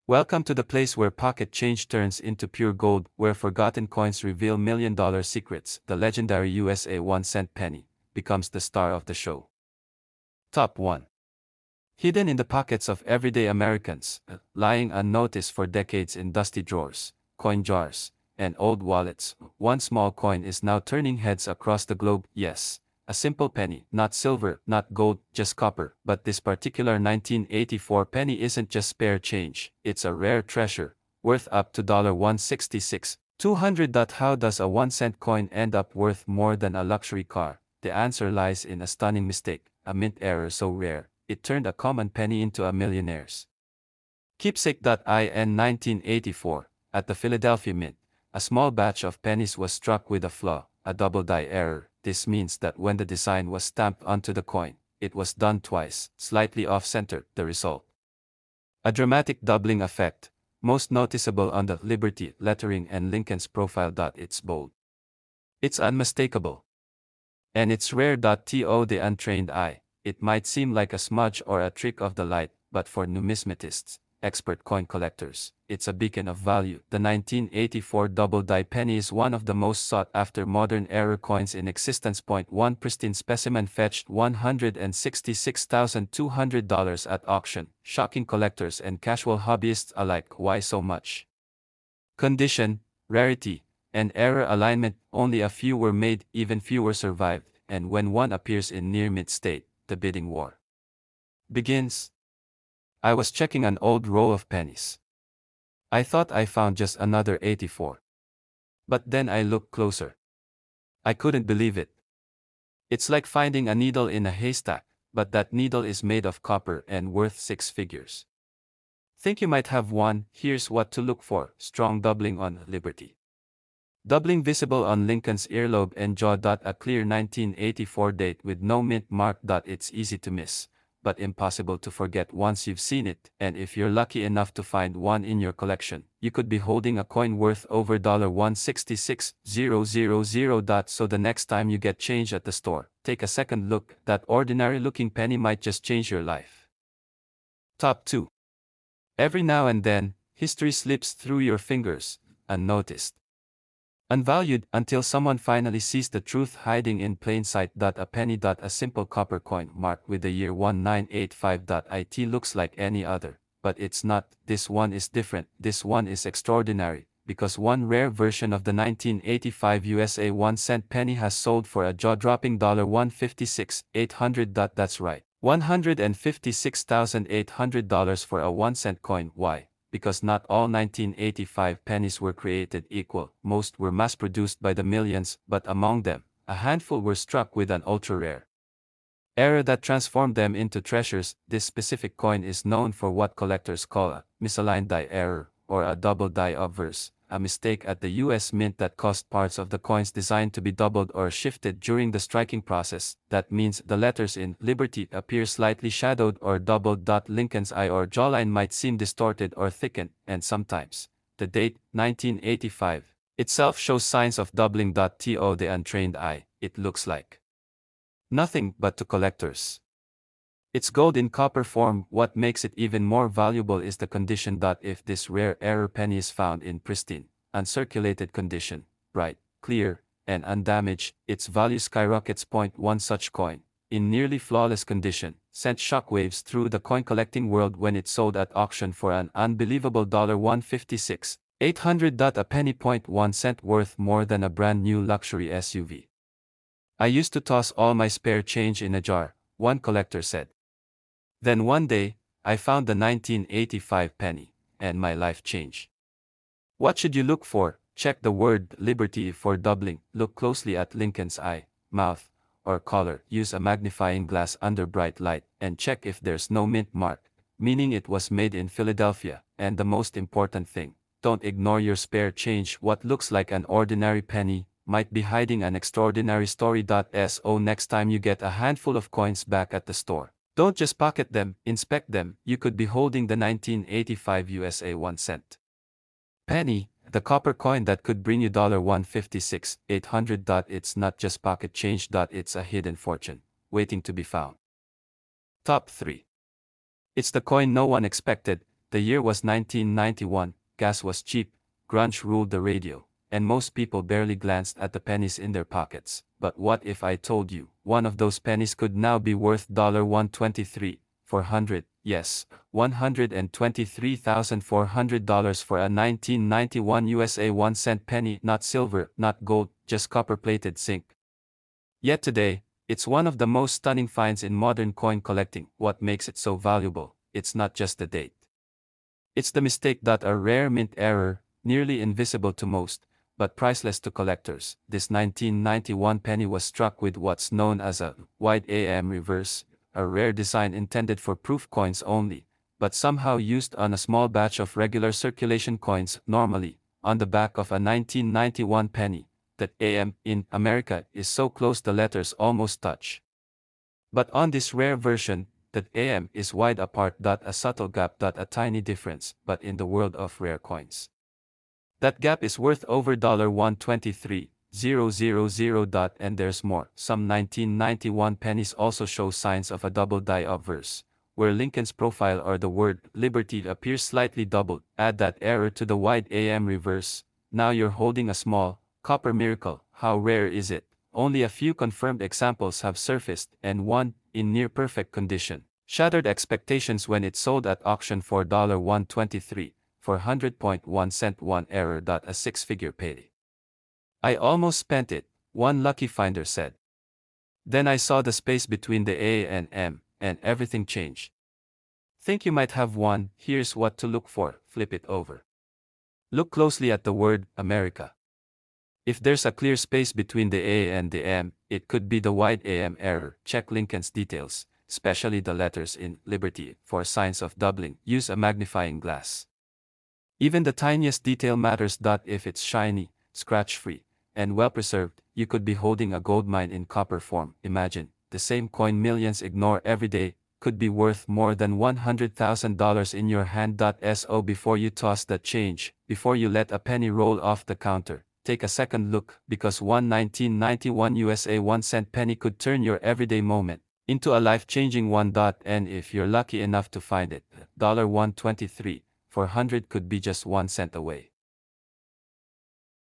Welcome to the place where pocket change turns into pure gold, where forgotten coins reveal million-dollar secrets. The legendary USA 1-cent penny becomes the star of the show. Top 1. Hidden in the pockets of everyday Americans, lying unnoticed for decades in dusty drawers, coin jars, and old wallets, one small coin is now turning heads across the globe. Yes, a simple penny, not silver, not gold, just copper. But this particular 1984 penny isn't just spare change, it's a rare treasure, worth up to $166, 200. How does a 1-cent coin end up worth more than a luxury car? The answer lies in a stunning mistake, a mint error so rare, it turned a common penny into a millionaire's keepsake. In 1984, at the Philadelphia Mint, a small batch of pennies was struck with a flaw, a double die error. This means that when the design was stamped onto the coin, it was done twice, slightly off-center. The result: a dramatic doubling effect, most noticeable on the Liberty lettering and Lincoln's profile. It's bold. It's unmistakable. And it's rare. To the untrained eye, it might seem like a smudge or a trick of the light, but for numismatists, expert coin collectors, it's a beacon of value. The 1984 double-die penny is one of the most sought-after modern-era coins in existence. One pristine specimen fetched $166,200 at auction, shocking collectors and casual hobbyists alike. Why so much? Condition, rarity, and error alignment. Only a few were made, even fewer survived, and when one appears in near-mint state, the bidding war begins. I was checking an old row of pennies. I thought I found just another 84. But then I looked closer. I couldn't believe it. It's like finding a needle in a haystack, but that needle is made of copper and worth six figures. Think you might have one? Here's what to look for: strong doubling on Liberty. Doubling visible on Lincoln's earlobe and jaw. A clear 1984 date with no mint mark. It's easy to miss, but impossible to forget once you've seen it. And if you're lucky enough to find one in your collection, you could be holding a coin worth over $166,000. So the next time you get change at the store, take a second look. That ordinary-looking penny might just change your life. Top 2. Every now and then, history slips through your fingers, unnoticed, unvalued, until someone finally sees the truth hiding in plain sight. A penny. A simple copper coin marked with the year 1985. It looks like any other, but it's not. This one is different. This one is extraordinary, because one rare version of the 1985 USA 1-cent penny has sold for a jaw-dropping $156,800. That's right, $156,800 for a 1-cent coin. Why? Because not all 1985 pennies were created equal. Most were mass-produced by the millions, but among them, a handful were struck with an ultra-rare error that transformed them into treasures. This specific coin is known for what collectors call a misaligned die error, or a double die obverse, a mistake at the US Mint that caused parts of the coin's design to be doubled or shifted during the striking process. That means the letters in Liberty appear slightly shadowed or doubled. Lincoln's eye or jawline might seem distorted or thickened, and sometimes the date, 1985, itself shows signs of doubling. To the untrained eye, it looks like nothing, but to collectors, it's gold in copper form. What makes it even more valuable is the condition. If this rare error penny is found in pristine, uncirculated condition, bright, clear, and undamaged, its value skyrockets. One such coin, in nearly flawless condition, sent shockwaves through the coin collecting world when it sold at auction for an unbelievable $156,800. A penny. 1 cent worth more than a brand new luxury SUV. I used to toss all my spare change in a jar, one collector said. Then one day, I found the 1985 penny, and my life changed. What should you look for? Check the word Liberty for doubling. Look closely at Lincoln's eye, mouth, or collar. Use a magnifying glass under bright light, and check if there's no mint mark, meaning it was made in Philadelphia. And the most important thing, don't ignore your spare change. What looks like an ordinary penny might be hiding an extraordinary story. So next time you get a handful of coins back at the store, don't just pocket them, inspect them. You could be holding the 1985 USA 1-cent penny, the copper coin that could bring you $156,800. It's not just pocket change. It's a hidden fortune, waiting to be found. Top 3. It's the coin no one expected. The year was 1991, gas was cheap, grunge ruled the radio, and most people barely glanced at the pennies in their pockets. But what if I told you, one of those pennies could now be worth $123,400, yes, $123,400 for a 1991 USA 1-cent penny, not silver, not gold, just copper-plated zinc. Yet today, it's one of the most stunning finds in modern coin collecting. What makes it so valuable? It's not just the date. It's the mistake that a rare mint error, nearly invisible to most, but priceless to collectors. This 1991 penny was struck with what's known as a wide AM reverse, a rare design intended for proof coins only, but somehow used on a small batch of regular circulation coins. Normally, on the back of a 1991 penny, that AM in America is so close the letters almost touch. But on this rare version, that AM is wide apart. A subtle gap. A tiny difference. But in the world of rare coins, that gap is worth over $123,000. And there's more. Some 1991 pennies also show signs of a double die obverse, where Lincoln's profile or the word liberty appears slightly doubled. Add that error to the wide AM reverse. Now you're holding a small copper miracle. How rare is it? Only a few confirmed examples have surfaced, and one, in near-perfect condition, shattered expectations when it sold at auction for $123,400.1 one error. A six-figure payday. I almost spent it, one lucky finder said. Then I saw the space between the A and M, and everything changed. Think you might have one? Here's what to look for. Flip it over. Look closely at the word America. If there's a clear space between the A and the M, it could be the wide AM error. Check Lincoln's details, especially the letters in Liberty, for signs of doubling. Use a magnifying glass. Even the tiniest detail matters. If it's shiny, scratch-free, and well-preserved, you could be holding a goldmine in copper form. Imagine, the same coin millions ignore every day, could be worth more than $100,000 in your hand. So before you toss that change, before you let a penny roll off the counter, take a second look, because one 1991 USA 1-cent penny could turn your everyday moment into a life-changing one. And if you're lucky enough to find it, $123,400 could be just 1 cent away.